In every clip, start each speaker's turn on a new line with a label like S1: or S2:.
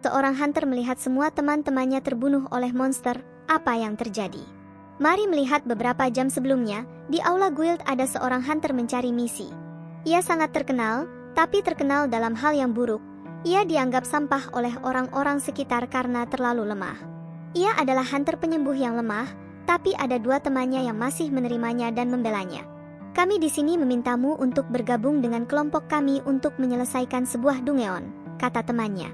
S1: Seorang hunter melihat semua teman-temannya terbunuh oleh monster. Apa yang terjadi? Mari melihat beberapa jam sebelumnya, di aula guild ada seorang hunter mencari misi. Ia sangat terkenal, tapi terkenal dalam hal yang buruk. Ia dianggap sampah oleh orang-orang sekitar karena terlalu lemah. Ia adalah hunter penyembuh yang lemah, tapi ada dua temannya yang masih menerimanya dan membelanya. Kami di sini memintamu untuk bergabung dengan kelompok kami untuk menyelesaikan sebuah dungeon, kata temannya.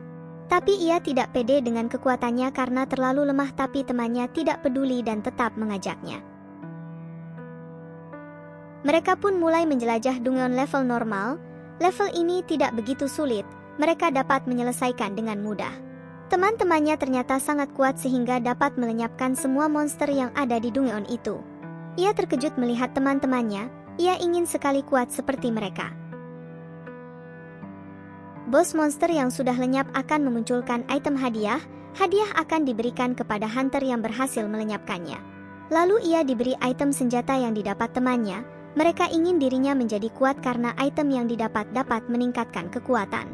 S1: Tapi ia tidak pede dengan kekuatannya karena terlalu lemah, tapi temannya tidak peduli dan tetap mengajaknya. Mereka pun mulai menjelajah dungeon level normal. Level ini tidak begitu sulit, mereka dapat menyelesaikan dengan mudah. Teman-temannya ternyata sangat kuat sehingga dapat melenyapkan semua monster yang ada di dungeon itu. Ia terkejut melihat teman-temannya, ia ingin sekali kuat seperti mereka. Bos monster yang sudah lenyap akan memunculkan item hadiah. Hadiah akan diberikan kepada hunter yang berhasil melenyapkannya. Lalu ia diberi item senjata yang didapat temannya. Mereka ingin dirinya menjadi kuat karena item yang didapat dapat meningkatkan kekuatan.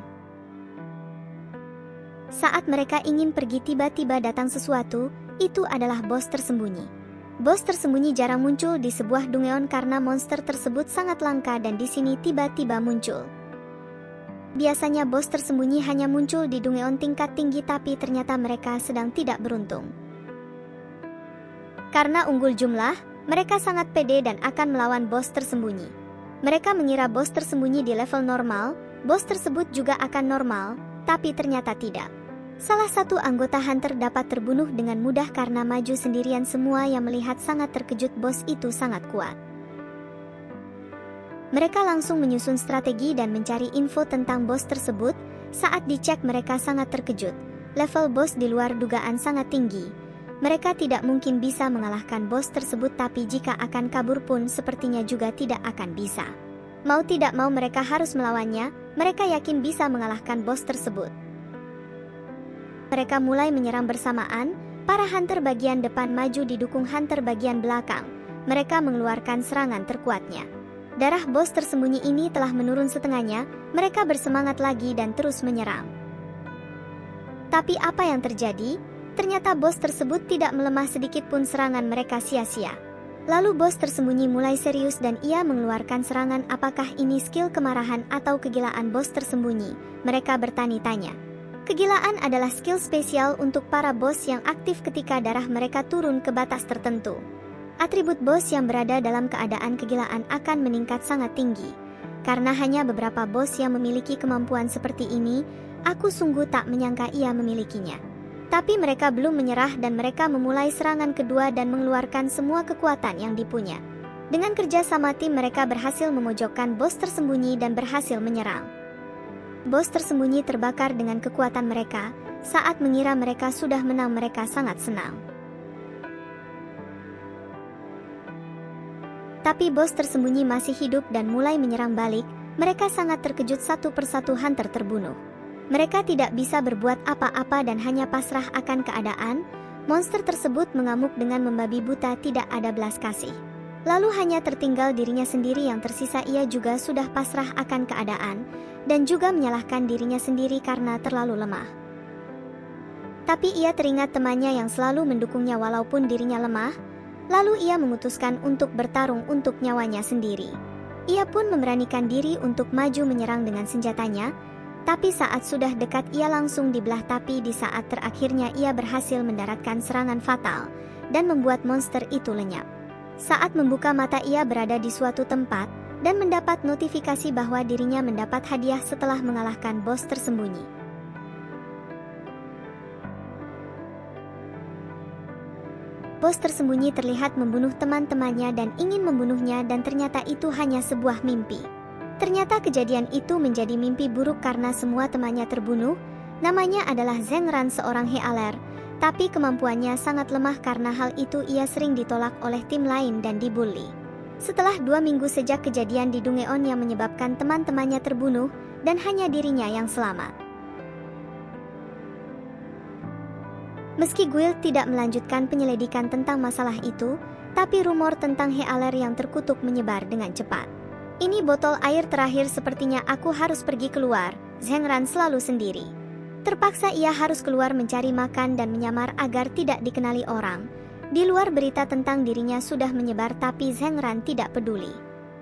S1: Saat mereka ingin pergi, tiba-tiba datang sesuatu. Itu adalah bos tersembunyi. Bos tersembunyi jarang muncul di sebuah dungeon karena monster tersebut sangat langka dan di sini tiba-tiba muncul. Biasanya bos tersembunyi hanya muncul di dungeon tingkat tinggi, tapi ternyata mereka sedang tidak beruntung. Karena unggul jumlah, mereka sangat pede dan akan melawan bos tersembunyi. Mereka mengira bos tersembunyi di level normal, bos tersebut juga akan normal, tapi ternyata tidak. Salah satu anggota hunter dapat terbunuh dengan mudah karena maju sendirian. Semua yang melihat sangat terkejut, bos itu sangat kuat. Mereka langsung menyusun strategi dan mencari info tentang bos tersebut. Saat dicek mereka sangat terkejut. Level bos di luar dugaan sangat tinggi. Mereka tidak mungkin bisa mengalahkan bos tersebut, tapi jika akan kabur pun sepertinya juga tidak akan bisa. Mau tidak mau mereka harus melawannya. Mereka yakin bisa mengalahkan bos tersebut. Mereka mulai menyerang bersamaan. Para hunter bagian depan maju didukung hunter bagian belakang. Mereka mengeluarkan serangan terkuatnya. Darah bos tersembunyi ini telah menurun setengahnya. Mereka bersemangat lagi dan terus menyerang. Tapi apa yang terjadi? Ternyata bos tersebut tidak melemah sedikit pun. Serangan mereka sia-sia. Lalu bos tersembunyi mulai serius dan ia mengeluarkan serangan. Apakah ini skill kemarahan atau kegilaan bos tersembunyi? Mereka bertanya-tanya. Kegilaan adalah skill spesial untuk para bos yang aktif ketika darah mereka turun ke batas tertentu. Atribut bos yang berada dalam keadaan kegilaan akan meningkat sangat tinggi. Karena hanya beberapa bos yang memiliki kemampuan seperti ini, aku sungguh tak menyangka ia memilikinya. Tapi mereka belum menyerah dan mereka memulai serangan kedua dan mengeluarkan semua kekuatan yang dipunya. Dengan kerja sama tim mereka berhasil memojokkan bos tersembunyi dan berhasil menyerang. Bos tersembunyi terbakar dengan kekuatan mereka. Saat mengira mereka sudah menang, mereka sangat senang. Tapi bos tersembunyi masih hidup dan mulai menyerang balik. Mereka sangat terkejut, satu persatu hunter terbunuh. Mereka tidak bisa berbuat apa-apa dan hanya pasrah akan keadaan. Monster tersebut mengamuk dengan membabi buta, tidak ada belas kasih. Lalu hanya tertinggal dirinya sendiri yang tersisa. Ia juga sudah pasrah akan keadaan dan juga menyalahkan dirinya sendiri karena terlalu lemah. Tapi ia teringat temannya yang selalu mendukungnya walaupun dirinya lemah. Lalu ia memutuskan untuk bertarung untuk nyawanya sendiri. Ia pun memberanikan diri untuk maju menyerang dengan senjatanya. Tapi saat sudah dekat ia langsung dibelah. Tapi di saat terakhirnya ia berhasil mendaratkan serangan fatal dan membuat monster itu lenyap. Saat membuka mata ia berada di suatu tempat dan mendapat notifikasi bahwa dirinya mendapat hadiah setelah mengalahkan bos tersembunyi. Bos tersembunyi terlihat membunuh teman-temannya dan ingin membunuhnya, dan ternyata itu hanya sebuah mimpi. Ternyata kejadian itu menjadi mimpi buruk karena semua temannya terbunuh. Namanya adalah Zheng Ran, seorang healer, tapi kemampuannya sangat lemah. Karena hal itu ia sering ditolak oleh tim lain dan dibully. Setelah 2 minggu sejak kejadian di Dungeon yang menyebabkan teman-temannya terbunuh, dan hanya dirinya yang selamat. Meski guild tidak melanjutkan penyelidikan tentang masalah itu, tapi rumor tentang healer yang terkutuk menyebar dengan cepat. Ini botol air terakhir, sepertinya aku harus pergi keluar. Zhengran selalu sendiri. Terpaksa ia harus keluar mencari makan dan menyamar agar tidak dikenali orang. Di luar berita tentang dirinya sudah menyebar, tapi Zhengran tidak peduli.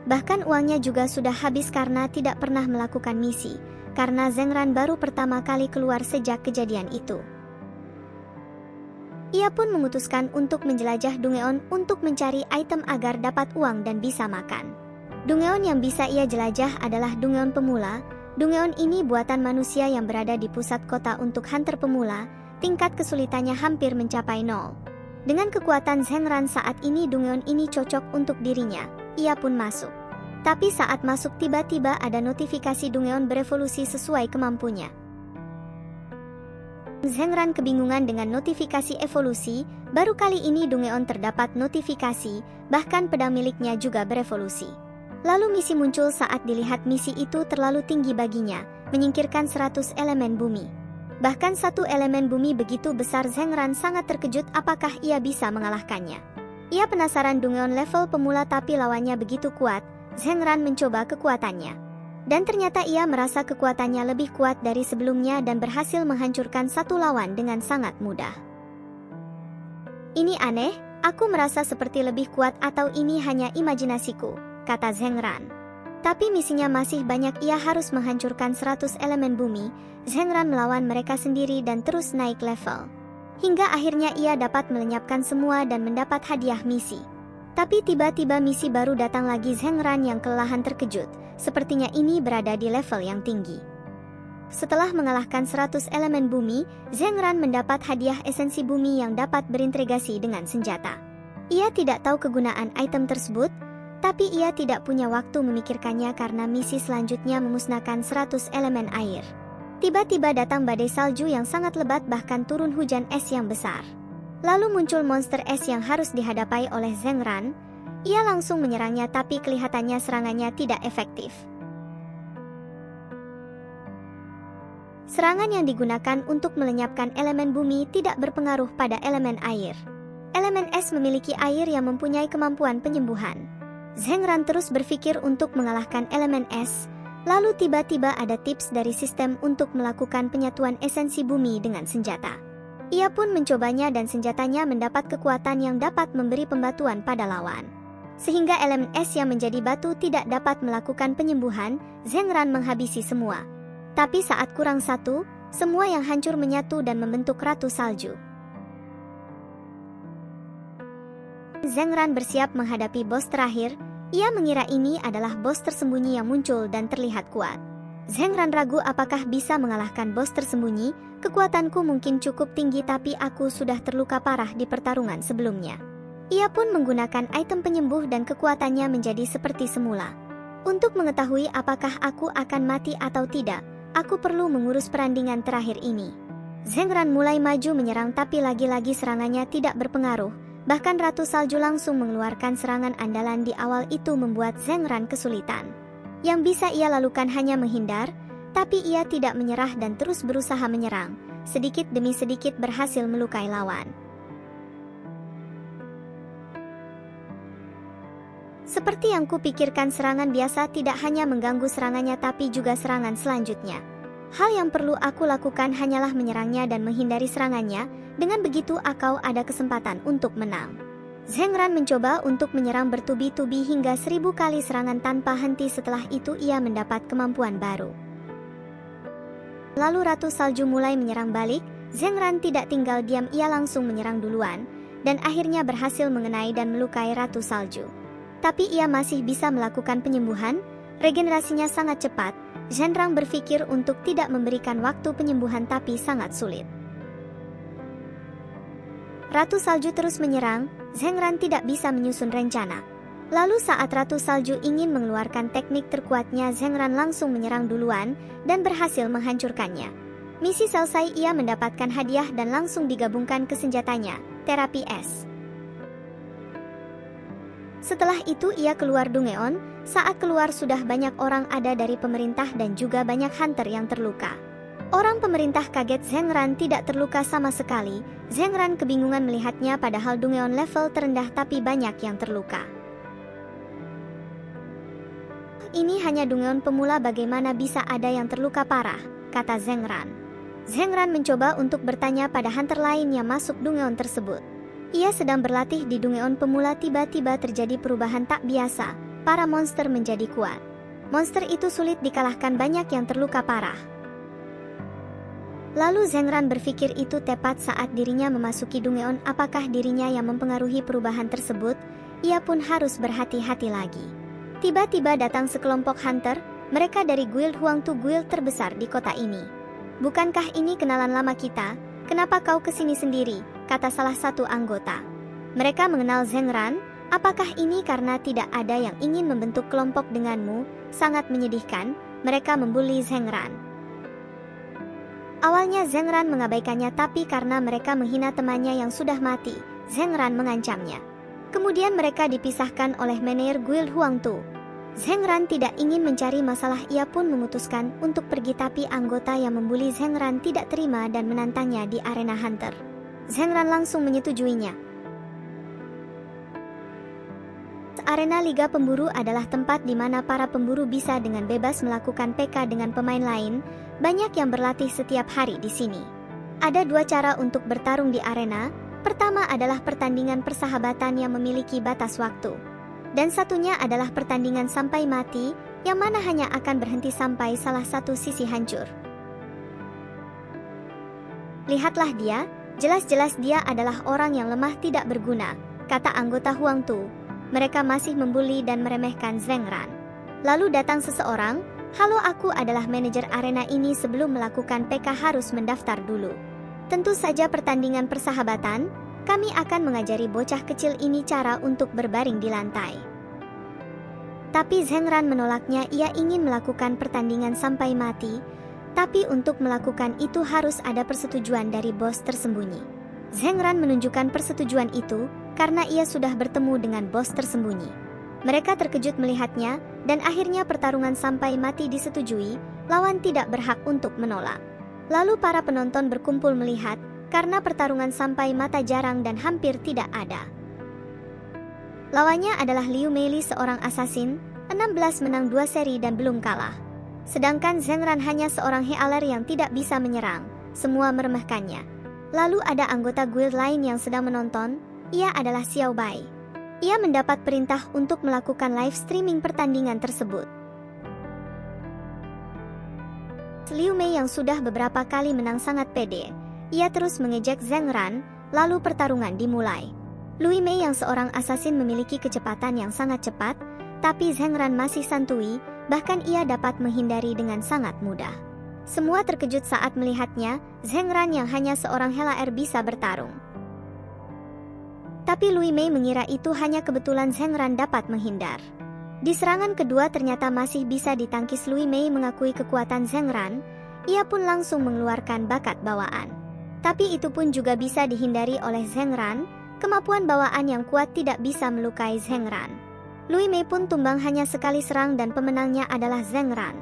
S1: Bahkan uangnya juga sudah habis karena tidak pernah melakukan misi, karena Zhengran baru pertama kali keluar sejak kejadian itu. Ia pun memutuskan untuk menjelajah Dungeon untuk mencari item agar dapat uang dan bisa makan. Dungeon yang bisa ia jelajah adalah Dungeon pemula. Dungeon ini buatan manusia yang berada di pusat kota untuk hunter pemula. Tingkat kesulitannya hampir mencapai 0. Dengan kekuatan Zhengran saat ini, Dungeon ini cocok untuk dirinya. Ia pun masuk. Tapi saat masuk tiba-tiba ada notifikasi Dungeon berevolusi sesuai kemampunya. Zhengran kebingungan dengan notifikasi evolusi. Baru kali ini Dungeon terdapat notifikasi, bahkan pedang miliknya juga berevolusi. Lalu misi muncul saat dilihat misi itu terlalu tinggi baginya, menyingkirkan 100 elemen bumi. Bahkan satu elemen bumi begitu besar, Zhengran sangat terkejut apakah ia bisa mengalahkannya. Ia penasaran Dungeon level pemula tapi lawannya begitu kuat. Zhengran mencoba kekuatannya. Dan ternyata ia merasa kekuatannya lebih kuat dari sebelumnya dan berhasil menghancurkan satu lawan dengan sangat mudah. Ini aneh, aku merasa seperti lebih kuat atau ini hanya imajinasiku, kata Zhengran. Tapi misinya masih banyak, ia harus menghancurkan 100 elemen bumi. Zhengran melawan mereka sendiri dan terus naik level. Hingga akhirnya ia dapat melenyapkan semua dan mendapat hadiah misi. Tapi tiba-tiba misi baru datang lagi. Zhengran yang kelelahan terkejut, sepertinya ini berada di level yang tinggi. Setelah mengalahkan 100 elemen bumi, Zhengran mendapat hadiah esensi bumi yang dapat berintegrasi dengan senjata. Ia tidak tahu kegunaan item tersebut, tapi ia tidak punya waktu memikirkannya karena misi selanjutnya memusnahkan 100 elemen air. Tiba-tiba datang badai salju yang sangat lebat, bahkan turun hujan es yang besar. Lalu muncul monster es yang harus dihadapi oleh Zhengran. Ia langsung menyerangnya tapi kelihatannya serangannya tidak efektif. Serangan yang digunakan untuk melenyapkan elemen bumi tidak berpengaruh pada elemen air. Elemen es memiliki air yang mempunyai kemampuan penyembuhan. Zhengran terus berpikir untuk mengalahkan elemen es. Lalu tiba-tiba ada tips dari sistem untuk melakukan penyatuan esensi bumi dengan senjata. Ia pun mencobanya dan senjatanya mendapat kekuatan yang dapat memberi pembatuan pada lawan. Sehingga elemen es yang menjadi batu tidak dapat melakukan penyembuhan. Zhengran menghabisi semua. Tapi saat kurang satu, semua yang hancur menyatu dan membentuk ratu salju. Zhengran bersiap menghadapi bos terakhir. Ia mengira ini adalah bos tersembunyi yang muncul dan terlihat kuat. Zhengran ragu apakah bisa mengalahkan bos tersembunyi. Kekuatanku mungkin cukup tinggi tapi aku sudah terluka parah di pertarungan sebelumnya. Ia pun menggunakan item penyembuh dan kekuatannya menjadi seperti semula. Untuk mengetahui apakah aku akan mati atau tidak, aku perlu mengurus perandingan terakhir ini. Zhengran mulai maju menyerang tapi lagi-lagi serangannya tidak berpengaruh. Bahkan Ratu Salju langsung mengeluarkan serangan andalan di awal itu membuat Zhengran kesulitan. Yang bisa ia lakukan hanya menghindar, tapi ia tidak menyerah dan terus berusaha menyerang. Sedikit demi sedikit berhasil melukai lawan. Seperti yang kupikirkan, serangan biasa tidak hanya mengganggu serangannya tapi juga serangan selanjutnya. Hal yang perlu aku lakukan hanyalah menyerangnya dan menghindari serangannya. Dengan begitu aku ada kesempatan untuk menang. Zhengran mencoba untuk menyerang bertubi-tubi hingga 1000 kali serangan tanpa henti. Setelah itu ia mendapat kemampuan baru. Lalu Ratu Salju mulai menyerang balik. Zhengran tidak tinggal diam, ia langsung menyerang duluan. Dan akhirnya berhasil mengenai dan melukai Ratu Salju. Tapi ia masih bisa melakukan penyembuhan. Regenerasinya sangat cepat. Zhengran berpikir untuk tidak memberikan waktu penyembuhan tapi sangat sulit. Ratu Salju terus menyerang. Zhengran tidak bisa menyusun rencana. Lalu saat Ratu Salju ingin mengeluarkan teknik terkuatnya, Zhengran langsung menyerang duluan dan berhasil menghancurkannya. Misi selesai, ia mendapatkan hadiah dan langsung digabungkan ke senjatanya, terapi es. Setelah itu ia keluar Dungeon. Saat keluar sudah banyak orang ada dari pemerintah dan juga banyak hunter yang terluka. Orang pemerintah kaget Zhengran tidak terluka sama sekali. Zhengran kebingungan melihatnya padahal Dungeon level terendah tapi banyak yang terluka. ini hanya Dungeon pemula, bagaimana bisa ada yang terluka parah, kata Zheng Ran. Zheng Ran mencoba untuk bertanya pada hunter lain yang masuk Dungeon tersebut. Ia sedang berlatih di Dungeon pemula, tiba-tiba terjadi perubahan tak biasa, para monster menjadi kuat. Monster itu sulit dikalahkan, banyak yang terluka parah. Lalu Zheng Ran berpikir itu tepat saat dirinya memasuki Dungeon, apakah dirinya yang mempengaruhi perubahan tersebut? Ia pun harus berhati-hati lagi. Tiba-tiba datang sekelompok hunter, mereka dari guild Huangtu, guild terbesar di kota ini. Bukankah ini kenalan lama kita? Kenapa kau kesini sendiri? Kata salah satu anggota. Mereka mengenal Zheng Ran. Apakah ini karena tidak ada yang ingin membentuk kelompok denganmu? Sangat menyedihkan, mereka membuli Zheng Ran. Awalnya Zheng Ran mengabaikannya, tapi karena mereka menghina temannya yang sudah mati, Zheng Ran mengancamnya. Kemudian mereka dipisahkan oleh manajer guild Huangtu. Zheng Ran tidak ingin mencari masalah, ia pun memutuskan untuk pergi, tapi anggota yang membuli Zheng Ran tidak terima dan menantangnya di arena hunter. Zheng Ran langsung menyetujuinya. Arena Liga Pemburu adalah tempat di mana para pemburu bisa dengan bebas melakukan PK dengan pemain lain. Banyak yang berlatih setiap hari di sini. Ada dua cara untuk bertarung di arena. Pertama adalah pertandingan persahabatan yang memiliki batas waktu. Dan satunya adalah pertandingan sampai mati, yang mana hanya akan berhenti sampai salah satu sisi hancur. Lihatlah dia, jelas-jelas dia adalah orang yang lemah tidak berguna, kata anggota Huangtu. Mereka masih membuli dan meremehkan Zheng Ran. Lalu datang seseorang, halo, aku adalah manajer arena ini, sebelum melakukan PK harus mendaftar dulu. Tentu saja pertandingan persahabatan, kami akan mengajari bocah kecil ini cara untuk berbaring di lantai. Tapi Zheng Ran menolaknya, ia ingin melakukan pertandingan sampai mati, tapi untuk melakukan itu harus ada persetujuan dari bos tersembunyi. Zheng Ran menunjukkan persetujuan itu, karena ia sudah bertemu dengan bos tersembunyi. Mereka terkejut melihatnya, dan akhirnya pertarungan sampai mati disetujui, lawan tidak berhak untuk menolak. Lalu para penonton berkumpul melihat, karena pertarungan sampai mata jarang dan hampir tidak ada. Lawannya adalah Liu Meili, seorang assassin, 16 menang 2 seri dan belum kalah. Sedangkan Zheng Ran hanya seorang healer yang tidak bisa menyerang, semua meremehkannya. Lalu ada anggota guild lain yang sedang menonton, ia adalah Xiao Bai. Ia mendapat perintah untuk melakukan live streaming pertandingan tersebut. Liu Mei yang sudah beberapa kali menang sangat pede. Ia terus mengejek Zheng Ran, lalu pertarungan dimulai. Liu Mei yang seorang assassin memiliki kecepatan yang sangat cepat, tapi Zheng Ran masih santuy, bahkan ia dapat menghindari dengan sangat mudah. Semua terkejut saat melihatnya, Zheng Ran yang hanya seorang healer bisa bertarung. Tapi Liu Mei mengira itu hanya kebetulan Zheng Ran dapat menghindar. Di serangan kedua ternyata masih bisa ditangkis. Liu Mei mengakui kekuatan Zheng Ran, ia pun langsung mengeluarkan bakat bawaan. Tapi itu pun juga bisa dihindari oleh Zheng Ran, kemampuan bawaan yang kuat tidak bisa melukai Zheng Ran. Liu Mei pun tumbang hanya sekali serang dan pemenangnya adalah Zheng Ran.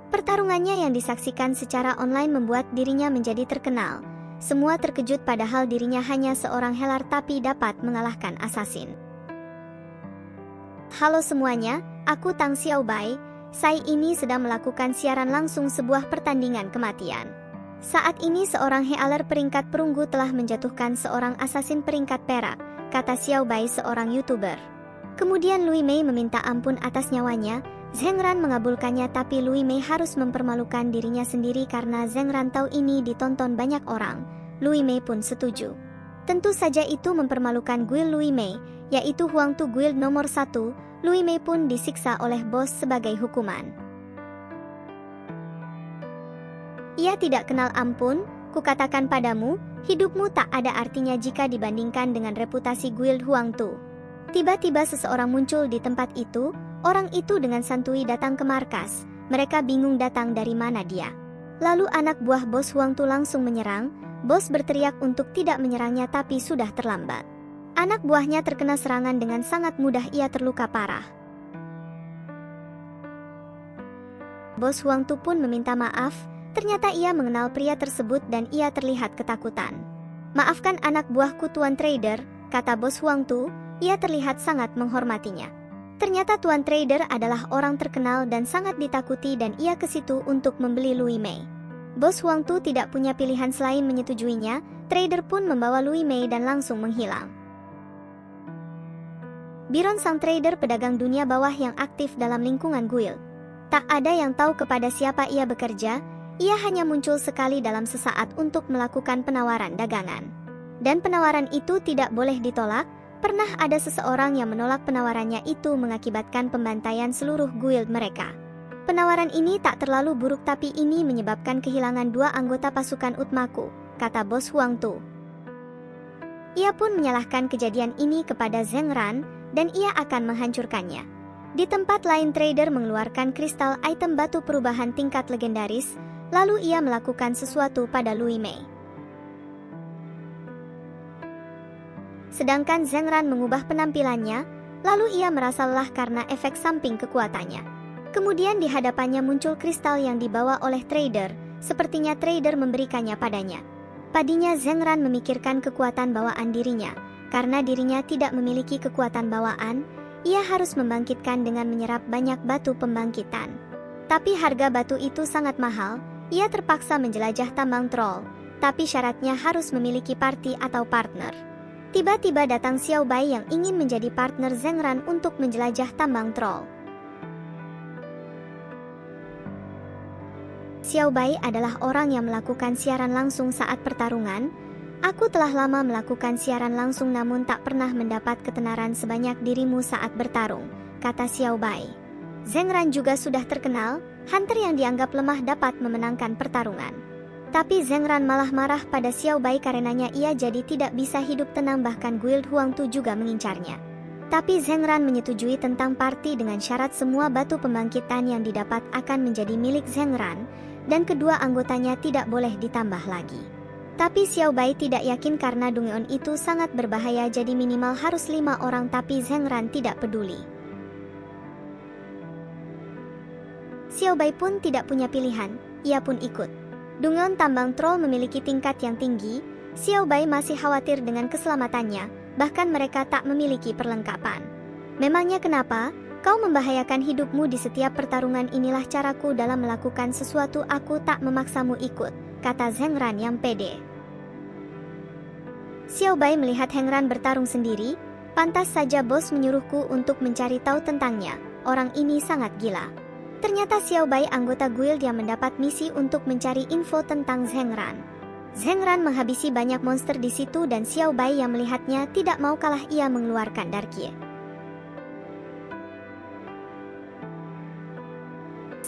S1: Pertarungannya yang disaksikan secara online membuat dirinya menjadi terkenal. Semua terkejut padahal dirinya hanya seorang healer tapi dapat mengalahkan assassin. Halo semuanya, aku Tang Xiao Bai. Saya ini sedang melakukan siaran langsung sebuah pertandingan kematian. Saat ini seorang healer peringkat perunggu telah menjatuhkan seorang assassin peringkat perak, kata Xiao Bai, seorang YouTuber. Kemudian Liu Mei meminta ampun atas nyawanya. Zheng Ran mengabulkannya, tapi Liu Mei harus mempermalukan dirinya sendiri karena Zheng Ran tahu ini ditonton banyak orang. Liu Mei pun setuju. Tentu saja itu mempermalukan guild Liu Mei, yaitu Huangtu Guild nomor 1. Liu Mei pun disiksa oleh bos sebagai hukuman. Ia tidak kenal ampun, kukatakan padamu, hidupmu tak ada artinya jika dibandingkan dengan reputasi guild Huangtu. Tiba-tiba seseorang muncul di tempat itu, orang itu dengan santuy datang ke markas, mereka bingung datang dari mana dia. Lalu anak buah bos Huangtu langsung menyerang, bos berteriak untuk tidak menyerangnya tapi sudah terlambat. Anak buahnya terkena serangan dengan sangat mudah, ia terluka parah. Bos Huangtu pun meminta maaf, ternyata ia mengenal pria tersebut dan ia terlihat ketakutan. Maafkan anak buahku Tuan Trader, kata bos Huangtu, ia terlihat sangat menghormatinya. Ternyata Tuan Trader adalah orang terkenal dan sangat ditakuti dan ia ke situ untuk membeli Louis Mei. Bos Huang Tu tidak punya pilihan selain menyetujuinya. Trader pun membawa Louis Mei dan langsung menghilang. Biron sang trader pedagang dunia bawah yang aktif dalam lingkungan guild. Tak ada yang tahu kepada siapa ia bekerja, ia hanya muncul sekali dalam sesaat untuk melakukan penawaran dagangan. Dan penawaran itu tidak boleh ditolak. Pernah ada seseorang yang menolak penawarannya itu mengakibatkan pembantaian seluruh guild mereka. Penawaran ini tak terlalu buruk tapi ini menyebabkan kehilangan 2 anggota pasukan Utmaku, kata bos Huang Tu. Ia pun menyalahkan kejadian ini kepada Zheng Ran dan ia akan menghancurkannya. Di tempat lain trader mengeluarkan kristal item batu perubahan tingkat legendaris, lalu ia melakukan sesuatu pada Louis Mei. Sedangkan Zheng Ran mengubah penampilannya, lalu ia merasa lelah karena efek samping kekuatannya. Kemudian di hadapannya muncul kristal yang dibawa oleh trader, sepertinya trader memberikannya padanya. Padinya Zheng Ran memikirkan kekuatan bawaan dirinya, karena dirinya tidak memiliki kekuatan bawaan, ia harus membangkitkan dengan menyerap banyak batu pembangkitan. Tapi harga batu itu sangat mahal, ia terpaksa menjelajah tambang troll, tapi syaratnya harus memiliki party atau partner. Tiba-tiba datang Xiao Bai yang ingin menjadi partner Zheng Ran untuk menjelajah tambang troll. Xiao Bai adalah orang yang melakukan siaran langsung saat pertarungan. Aku telah lama melakukan siaran langsung namun tak pernah mendapat ketenaran sebanyak dirimu saat bertarung, kata Xiao Bai. Zheng Ran juga sudah terkenal, hunter yang dianggap lemah dapat memenangkan pertarungan. Tapi Zheng Ran malah marah pada Xiao Bai karenanya ia jadi tidak bisa hidup tenang bahkan guild Huang Tu juga mengincarnya. Tapi Zheng Ran menyetujui tentang party dengan syarat semua batu pembangkitan yang didapat akan menjadi milik Zheng Ran, dan kedua anggotanya tidak boleh ditambah lagi. Tapi Xiao Bai tidak yakin karena Dungeon itu sangat berbahaya jadi minimal harus 5 orang tapi Zheng Ran tidak peduli. Xiao Bai pun tidak punya pilihan, ia pun ikut. Dungeon tambang troll memiliki tingkat yang tinggi, Xiao Bai masih khawatir dengan keselamatannya, bahkan mereka tak memiliki perlengkapan. Memangnya kenapa? Kau membahayakan hidupmu di setiap pertarungan inilah caraku dalam melakukan sesuatu aku tak memaksamu ikut, kata Zheng Ran yang pede. Xiao Bai melihat Zheng Ran bertarung sendiri, pantas saja bos menyuruhku untuk mencari tahu tentangnya, orang ini sangat gila. Ternyata Xiao Bai anggota guild yang mendapat misi untuk mencari info tentang Zheng Ran. Zheng Ran menghabisi banyak monster di situ dan Xiao Bai yang melihatnya tidak mau kalah ia mengeluarkan Darkie.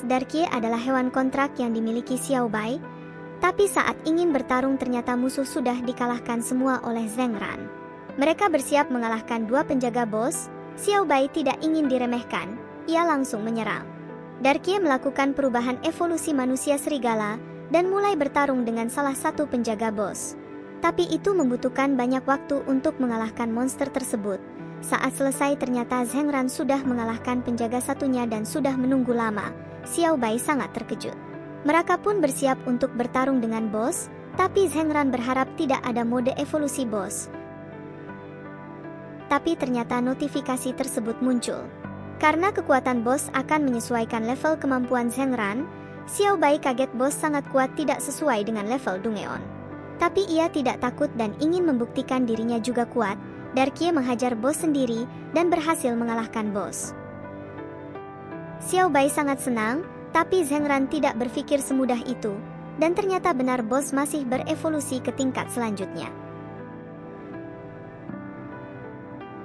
S1: Darkie adalah hewan kontrak yang dimiliki Xiao Bai, tapi saat ingin bertarung ternyata musuh sudah dikalahkan semua oleh Zheng Ran. Mereka bersiap mengalahkan 2 penjaga bos, Xiao Bai tidak ingin diremehkan, ia langsung menyerang. Darkie melakukan perubahan evolusi manusia serigala dan mulai bertarung dengan salah satu penjaga bos. Tapi itu membutuhkan banyak waktu untuk mengalahkan monster tersebut. Saat selesai ternyata Zheng Ran sudah mengalahkan penjaga satunya dan sudah menunggu lama. Xiao Bai sangat terkejut. Mereka pun bersiap untuk bertarung dengan bos, tapi Zheng Ran berharap tidak ada mode evolusi bos. Tapi ternyata notifikasi tersebut muncul. Karena kekuatan bos akan menyesuaikan level kemampuan Zheng Ran, Xiao Bai kaget bos sangat kuat tidak sesuai dengan level Dungeon. Tapi ia tidak takut dan ingin membuktikan dirinya juga kuat. Darkie menghajar bos sendiri dan berhasil mengalahkan bos. Xiao Bai sangat senang, tapi Zheng Ran tidak berpikir semudah itu, dan ternyata benar bos masih berevolusi ke tingkat selanjutnya.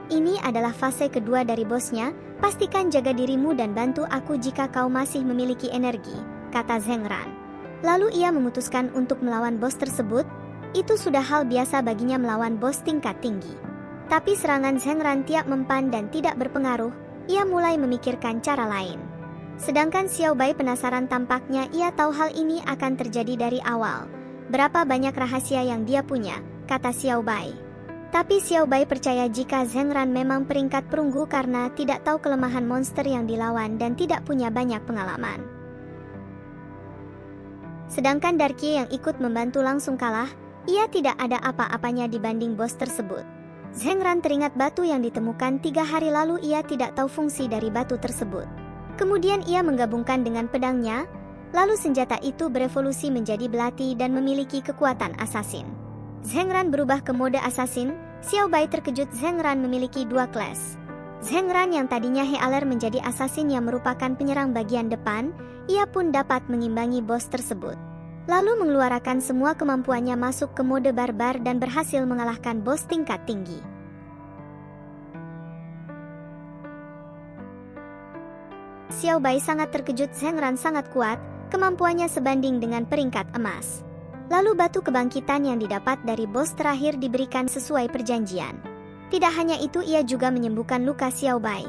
S1: Ini adalah fase kedua dari bosnya, pastikan jaga dirimu dan bantu aku jika kau masih memiliki energi, kata Zheng Ran. Lalu ia memutuskan untuk melawan bos tersebut, itu sudah hal biasa baginya melawan bos tingkat tinggi. Tapi serangan Zheng Ran tiap mempan dan tidak berpengaruh, ia mulai memikirkan cara lain. Sedangkan Xiao Bai penasaran tampaknya ia tahu hal ini akan terjadi dari awal. Berapa banyak rahasia yang dia punya, kata Xiao Bai. Tapi Xiao Bai percaya jika Zheng Ran memang peringkat perunggu karena tidak tahu kelemahan monster yang dilawan dan tidak punya banyak pengalaman. Sedangkan Darkie yang ikut membantu langsung kalah, ia tidak ada apa-apanya dibanding bos tersebut. Zheng Ran teringat batu yang ditemukan 3 hari lalu. Ia tidak tahu fungsi dari batu tersebut. Kemudian ia menggabungkan dengan pedangnya, lalu senjata itu berevolusi menjadi belati dan memiliki kekuatan asasin. Zheng Ran berubah ke mode asasin. Xiao Bai terkejut. Zheng Ran memiliki 2 kelas. Zheng Ran yang tadinya healer menjadi asasin yang merupakan penyerang bagian depan. Ia pun dapat mengimbangi bos tersebut. Lalu mengeluarkan semua kemampuannya masuk ke mode barbar dan berhasil mengalahkan bos tingkat tinggi. Xiao Bai sangat terkejut. Zheng Ran sangat kuat, kemampuannya sebanding dengan peringkat emas. Lalu batu kebangkitan yang didapat dari bos terakhir diberikan sesuai perjanjian. Tidak hanya itu, ia juga menyembuhkan luka Xiao Bai.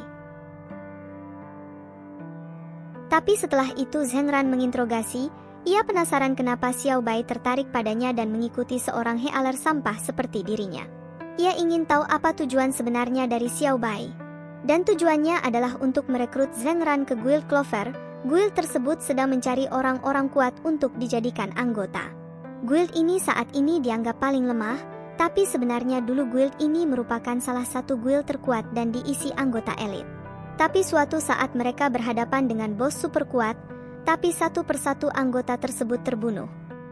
S1: Tapi setelah itu Zheng Ran menginterogasi. Ia penasaran kenapa Xiao Bai tertarik padanya dan mengikuti seorang healer sampah seperti dirinya. Ia ingin tahu apa tujuan sebenarnya dari Xiao Bai. Dan tujuannya adalah untuk merekrut Zheng Ran ke Guild Clover. Guild tersebut sedang mencari orang-orang kuat untuk dijadikan anggota. Guild ini saat ini dianggap paling lemah, tapi sebenarnya dulu guild ini merupakan salah satu guild terkuat dan diisi anggota elit. Tapi suatu saat mereka berhadapan dengan bos super kuat, tapi satu persatu anggota tersebut terbunuh.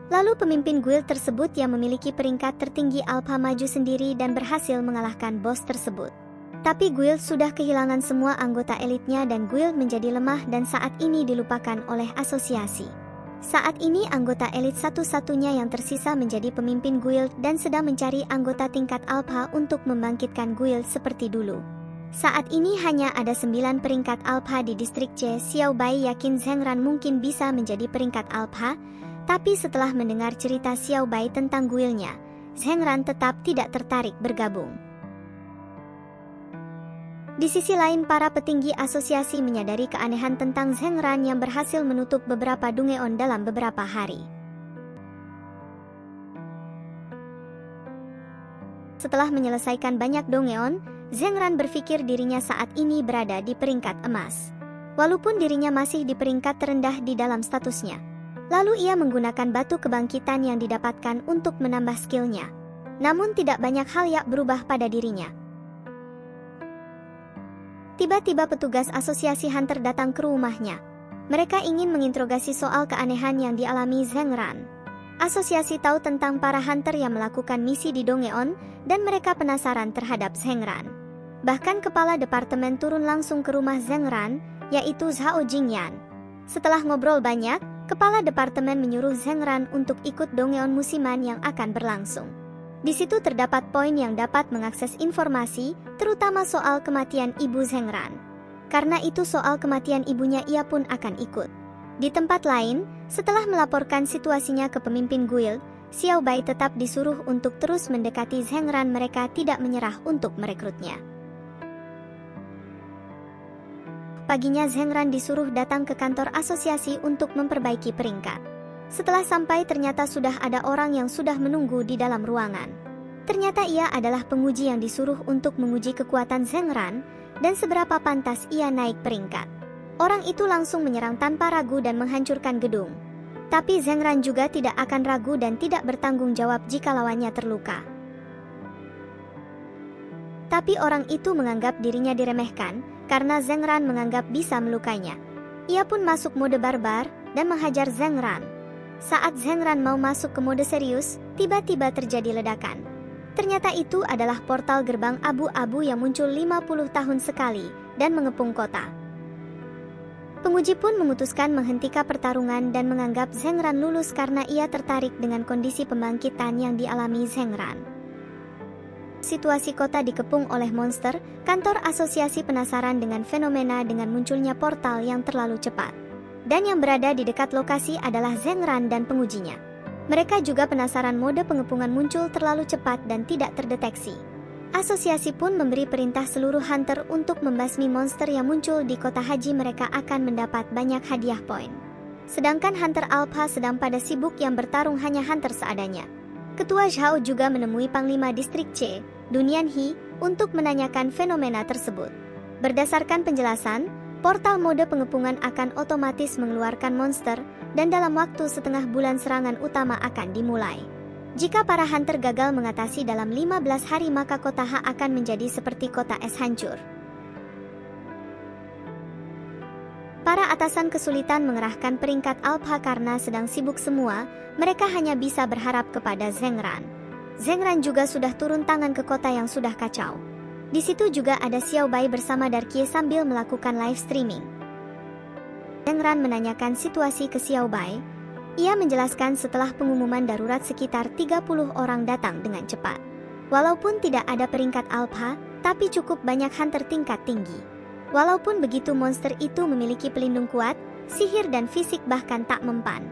S1: Lalu pemimpin guild tersebut yang memiliki peringkat tertinggi Alpha maju sendiri dan berhasil mengalahkan bos tersebut. Tapi guild sudah kehilangan semua anggota elitnya dan guild menjadi lemah dan saat ini dilupakan oleh asosiasi. Saat ini anggota elit satu-satunya yang tersisa menjadi pemimpin guild dan sedang mencari anggota tingkat Alpha untuk membangkitkan guild seperti dulu. Saat ini hanya ada 9 peringkat Alpha di distrik C. Xiao Bai yakin Zheng Ran mungkin bisa menjadi peringkat Alpha, tapi setelah mendengar cerita Xiao Bai tentang guildnya, Zheng Ran tetap tidak tertarik bergabung. Di sisi lain, para petinggi asosiasi menyadari keanehan tentang Zheng Ran yang berhasil menutup beberapa Dongeon dalam beberapa hari. Setelah menyelesaikan banyak Dongeon, Zheng Ran berpikir dirinya saat ini berada di peringkat emas. Walaupun dirinya masih di peringkat terendah di dalam statusnya. Lalu ia menggunakan batu kebangkitan yang didapatkan untuk menambah skillnya. Namun tidak banyak hal yang berubah pada dirinya. Tiba-tiba petugas asosiasi Hunter datang ke rumahnya. Mereka ingin menginterogasi soal keanehan yang dialami Zheng Ran. Asosiasi tahu tentang para hunter yang melakukan misi di Dongeon, dan mereka penasaran terhadap Zheng Ran. Bahkan kepala departemen turun langsung ke rumah Zheng Ran, yaitu Zhao Jingyan. Setelah ngobrol banyak, kepala departemen menyuruh Zheng Ran untuk ikut Dongeon musiman yang akan berlangsung. Di situ terdapat poin yang dapat mengakses informasi, terutama soal kematian ibu Zheng Ran. Karena itu soal kematian ibunya ia pun akan ikut. Di tempat lain, setelah melaporkan situasinya ke pemimpin guild, Xiao Bai tetap disuruh untuk terus mendekati Zheng Ran. Mereka tidak menyerah untuk merekrutnya. Paginya Zheng Ran disuruh datang ke kantor asosiasi untuk memperbaiki peringkat. Setelah sampai ternyata sudah ada orang yang sudah menunggu di dalam ruangan. Ternyata ia adalah penguji yang disuruh untuk menguji kekuatan Zheng Ran dan seberapa pantas ia naik peringkat. Orang itu langsung menyerang tanpa ragu dan menghancurkan gedung. Tapi Zheng Ran juga tidak akan ragu dan tidak bertanggung jawab jika lawannya terluka. Tapi orang itu menganggap dirinya diremehkan karena Zheng Ran menganggap bisa melukainya. Ia pun masuk mode barbar dan menghajar Zheng Ran. Saat Zheng Ran mau masuk ke mode serius, tiba-tiba terjadi ledakan. Ternyata itu adalah portal gerbang abu-abu yang muncul 50 tahun sekali dan mengepung kota. Penguji pun memutuskan menghentikan pertarungan dan menganggap Zheng Ran lulus karena ia tertarik dengan kondisi pembangkitan yang dialami Zheng Ran. Situasi kota dikepung oleh monster. Kantor asosiasi penasaran dengan fenomena dengan munculnya portal yang terlalu cepat. Dan yang berada di dekat lokasi adalah Zheng Ran dan pengujinya. Mereka juga penasaran mode pengepungan muncul terlalu cepat dan tidak terdeteksi. Asosiasi pun memberi perintah seluruh hunter untuk membasmi monster yang muncul di kota haji. Mereka akan mendapat banyak hadiah poin. Sedangkan hunter Alpha sedang pada sibuk yang bertarung hanya hunter seadanya. Ketua Zhao juga menemui Panglima Distrik C, Dunian He, untuk menanyakan fenomena tersebut. Berdasarkan penjelasan, portal mode pengepungan akan otomatis mengeluarkan monster, dan dalam waktu setengah bulan serangan utama akan dimulai. Jika para hunter gagal mengatasi dalam 15 hari maka kota H akan menjadi seperti kota es hancur. Para atasan kesulitan mengerahkan peringkat Alpha karena sedang sibuk semua, mereka hanya bisa berharap kepada Zheng Ran. Zheng Ran juga sudah turun tangan ke kota yang sudah kacau. Di situ juga ada Xiao Bai bersama Darkie sambil melakukan live streaming. Zheng Ran menanyakan situasi ke Xiao Bai. Ia menjelaskan setelah pengumuman darurat sekitar 30 orang datang dengan cepat. Walaupun tidak ada peringkat Alpha, tapi cukup banyak hunter tingkat tinggi. Walaupun begitu monster itu memiliki pelindung kuat, sihir dan fisik bahkan tak mempan.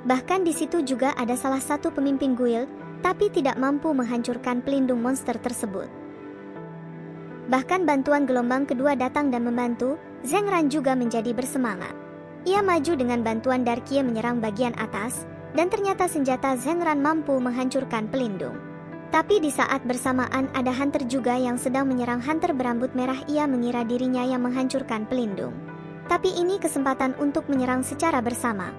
S1: Bahkan di situ juga ada salah satu pemimpin guild, tapi tidak mampu menghancurkan pelindung monster tersebut. Bahkan bantuan gelombang kedua datang dan membantu, Zheng Ran juga menjadi bersemangat. Ia maju dengan bantuan Darkie menyerang bagian atas, dan ternyata senjata Zheng Ran mampu menghancurkan pelindung. Tapi di saat bersamaan ada hunter juga yang sedang menyerang hunter berambut merah. Ia mengira dirinya yang menghancurkan pelindung. Tapi ini kesempatan untuk menyerang secara bersama.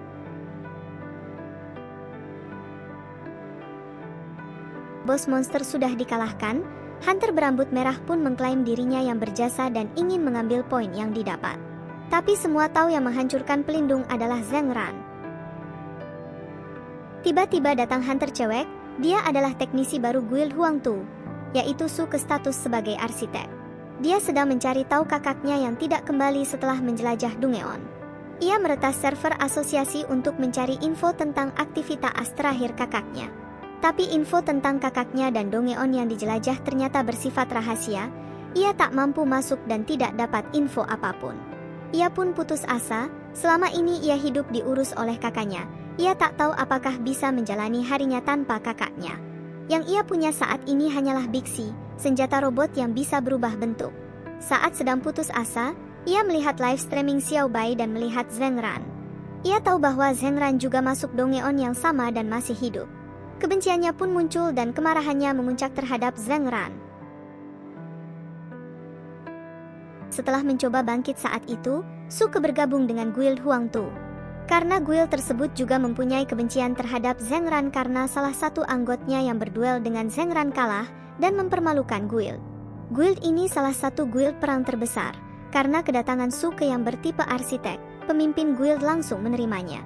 S1: Bos monster sudah dikalahkan, hunter berambut merah pun mengklaim dirinya yang berjasa dan ingin mengambil poin yang didapat. Tapi semua tahu yang menghancurkan pelindung adalah Zheng Ran. Tiba-tiba datang hunter cewek, dia adalah teknisi baru guild Huangtu, yaitu Su ke status sebagai arsitek. Dia sedang mencari tahu kakaknya yang tidak kembali setelah menjelajah Dungeon. Ia meretas server asosiasi untuk mencari info tentang aktivitas terakhir kakaknya. Tapi info tentang kakaknya dan Dongeon yang dijelajah ternyata bersifat rahasia. Ia tak mampu masuk dan tidak dapat info apapun. Ia pun putus asa, selama ini ia hidup diurus oleh kakaknya. Ia tak tahu apakah bisa menjalani harinya tanpa kakaknya. Yang ia punya saat ini hanyalah Bixi, senjata robot yang bisa berubah bentuk. Saat sedang putus asa, ia melihat live streaming Xiao Bai dan melihat Zheng Ran. Ia tahu bahwa Zheng Ran juga masuk Dongeon yang sama dan masih hidup. Kebenciannya pun muncul dan kemarahannya memuncak terhadap Zheng Ran. Setelah mencoba bangkit saat itu, Su bergabung dengan guild Huangtu. Karena guild tersebut juga mempunyai kebencian terhadap Zheng Ran karena salah satu anggotanya yang berduel dengan Zheng Ran kalah dan mempermalukan guild. Guild ini salah satu guild perang terbesar. Karena kedatangan Su yang bertipe arsitek, pemimpin guild langsung menerimanya.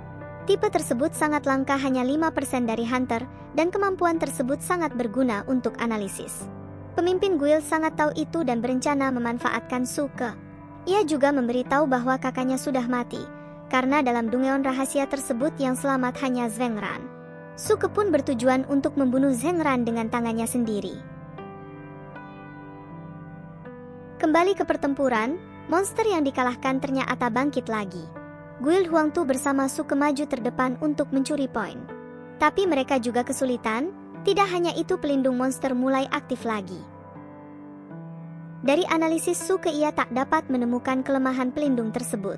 S1: Tipe tersebut sangat langka, hanya 5% dari hunter, dan kemampuan tersebut sangat berguna untuk analisis. Pemimpin guild sangat tahu itu dan berencana memanfaatkan Su. Ia juga memberitahu bahwa kakaknya sudah mati, karena dalam Dungeon rahasia tersebut yang selamat hanya Zheng Ran. Su pun bertujuan untuk membunuh Zheng Ran dengan tangannya sendiri. Kembali ke pertempuran, monster yang dikalahkan ternyata bangkit lagi. Guild Huangtu bersama Su maju terdepan untuk mencuri poin. Tapi mereka juga kesulitan. Tidak hanya itu, pelindung monster mulai aktif lagi. Dari analisis Su ia tak dapat menemukan kelemahan pelindung tersebut.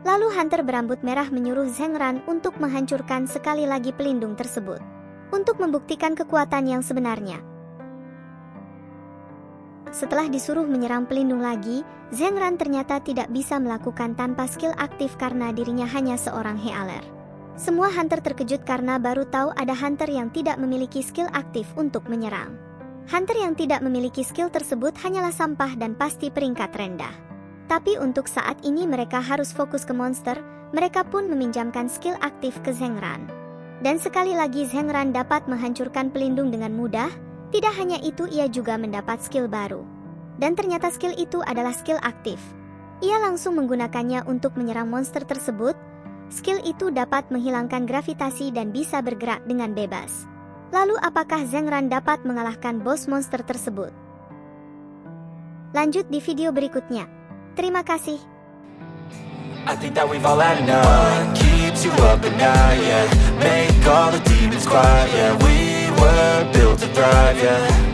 S1: Lalu hunter berambut merah menyuruh Zheng Ran untuk menghancurkan sekali lagi pelindung tersebut. Untuk membuktikan kekuatan yang sebenarnya. Setelah disuruh menyerang pelindung lagi, Zheng Ran ternyata tidak bisa melakukan tanpa skill aktif karena dirinya hanya seorang healer. Semua hunter terkejut karena baru tahu ada hunter yang tidak memiliki skill aktif untuk menyerang. Hunter yang tidak memiliki skill tersebut hanyalah sampah dan pasti peringkat rendah. Tapi untuk saat ini mereka harus fokus ke monster, mereka pun meminjamkan skill aktif ke Zheng Ran. Dan sekali lagi Zheng Ran dapat menghancurkan pelindung dengan mudah. Tidak hanya itu, ia juga mendapat skill baru. Dan ternyata skill itu adalah skill aktif. Ia langsung menggunakannya untuk menyerang monster tersebut. Skill itu dapat menghilangkan gravitasi dan bisa bergerak dengan bebas. Lalu apakah Zheng Ran dapat mengalahkan bos monster tersebut? Lanjut di video berikutnya. Terima kasih.
S2: I think that we've all had enough. What keeps you up at night, yeah. Make all the demons quiet, yeah. We were built to thrive, yeah.